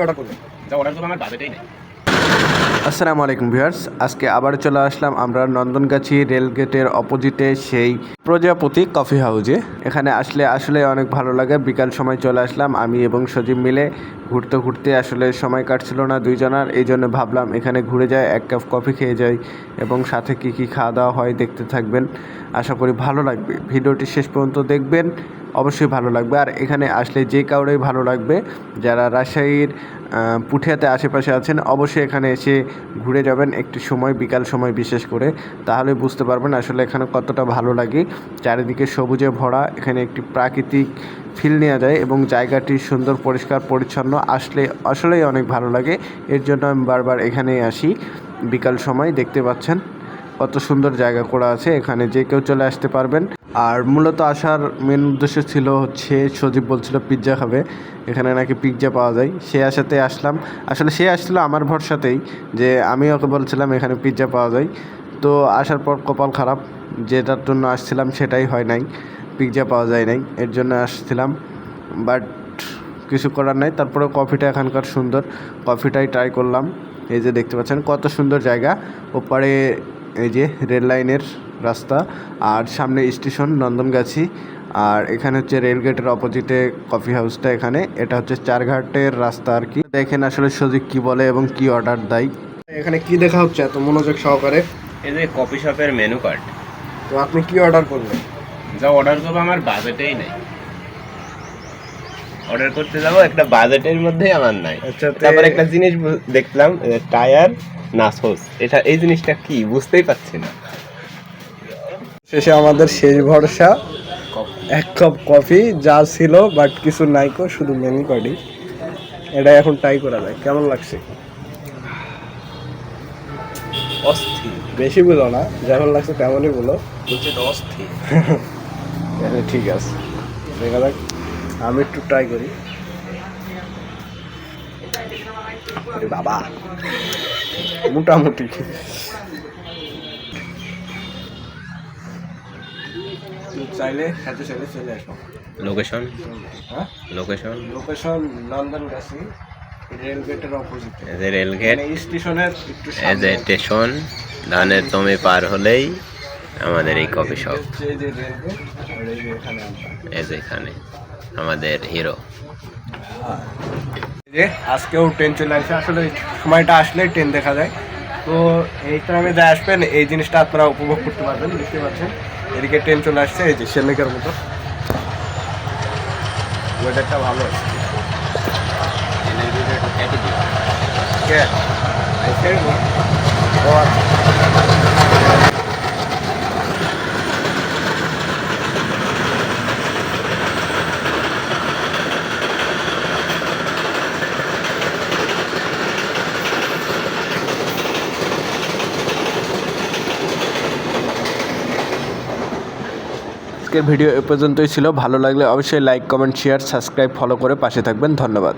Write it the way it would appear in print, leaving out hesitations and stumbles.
Order করবেন, যা order করবো আমার বাজেটেই নেই। আসসালামু আলাইকুম ভিউয়ার্স, আজকে আবার চলে আসলাম আমরা নন্দনগাছি রেলগেটের অপোজিটে সেই প্রজাপতি কফি হাউজে। এখানে আসলে আসলে অনেক ভালো লাগে। বিকাল সময় চলে আসলাম আমি এবং সজীব মিলে। ঘুরতে ঘুরতে আসলে সময় কাটছিল না দুইজনার, এই জন্য ভাবলাম এখানে ঘুরে যাই, এক কাপ কফি খেয়ে যাই এবং সাথে কী কী খাওয়া দাওয়া হয় দেখতে থাকবেন। আশা করি ভালো লাগবে, ভিডিওটি শেষ পর্যন্ত দেখবেন, অবশ্যই ভালো লাগবে। আর এখানে আসলে যে কাউরেই ভালো লাগবে, যারা রাজশাহীর পুঠিয়াতে আশেপাশে আছেন অবশ্যই এখানে এসে ঘুরে যাবেন একটু সময়, বিকাল সময় বিশেষ করে, তাহলে বুঝতে পারবেন আসলে এখানে কতটা ভালো লাগে। চারিদিকে সবুজে ভরা, এখানে একটি প্রাকৃতিক ফিল নেওয়া যায় এবং জায়গাটি সুন্দর পরিষ্কার পরিচ্ছন্ন, আসলেই অনেক ভালো লাগে। এর জন্য আমি বারবার এখানেই আসি বিকাল সময়। দেখতে পাচ্ছেন কত সুন্দর জায়গা করা আছে, এখানে যে কেউ চলে আসতে পারবেন। আর মূলত আসার মেন উদ্দেশ্য ছিল হচ্ছে, সজীব বলছিল পিৎজা খাবে, এখানে নাকি পিৎজা পাওয়া যায়, সে আসাতে আসলাম। আসলে সে আসছিল আমার ভরসাতেই, যে আমি ওকে বলছিলাম এখানে পিৎজা পাওয়া যায়। তো আসার পর কপাল খারাপ, যেটার জন্য আসছিলাম সেটাই হয় নাই, পিৎজা পাওয়া যায় নাই, এর জন্য আসছিলাম। বাট কিছু করার নাই। তারপরে কফিটা এখানকার সুন্দর, কফিটাই ট্রাই করলাম। এই যে দেখতে পাচ্ছেন কত সুন্দর জায়গা, ওপারে এই যে রেল লাইনের রাস্তা, আর সামনে স্টেশন নন্দনগাছি। আর এখানে হচ্ছে রেলগেটের অপোজিটে কফি হাউসটা, এখানে এটা হচ্ছে চারঘাটের রাস্তা আর কি। দেখেন আসলে সজিক কি বলে এবং কি অর্ডার দেয়। এখানে কি দেখা হচ্ছে এত মনোযোগ সহকারে? এই যে কফি শপের মেনু কার্ড। তো আপনি কি অর্ডার করবেন? যা অর্ডার করবো আমার বাজেটেই নেই। অর্ডার করতে যাবো, একটা বাজেটের মধ্যেই আমার নাই। আচ্ছা, তারপর একটা জিনিস দেখলাম, টায়ার নাসোস, এই জিনিসটা কি বুঝতেই পারছি না। শেষে আমাদের শেষ ভরসা এক কাপ কফি, যা ছিল বাট কিছু নাইকো, শুধু মেনু কার্ডই। এটা এখন ট্রাই করা যায়, কেমন লাগছে? অস্থির, বেশি বলো না, যেমন লাগছে তেমনই বলো। বলছে তো অস্থির। ঠিক আছে, দেখা যাক, আমি একটু ট্রাই করি। আরে বাবা, মোটামুটি। চাইলে সাথে সাথে চলে আসো। লোকেশন হ্যাঁ, লোকেশন লোকেশন নন্দনগাছি রেলগেটের অপোজিটে। এই যে রেলগেট, স্টেশনের একটু এই যে স্টেশন, ধানের জমি পার হলেই আমাদের এই কফি শপ। এই যে রেলগেট, আর এই যে এখানে এই যে এখানে আমাদের হিরো। যে আজকেও ট্রেন চলে আসে, আসলে সময়টা আসলে ট্রেন দেখা যায়। তো এই টাইমে যা আসবেন এই জিনিসটা আপনারা উপভোগ করতে পারবেন। দেখতে পাচ্ছেন এদিকে ট্রেন চলে আসছে, এই যে সেলেকের মতো। ওয়েদারটা ভালো আছে। ও আচ্ছা। আজকের ভিডিও এ পর্যন্তই ছিল। ভালো লাগলে অবশ্যই like, comment, share, subscribe, follow করে পাশে থাকবেন। ধন্যবাদ।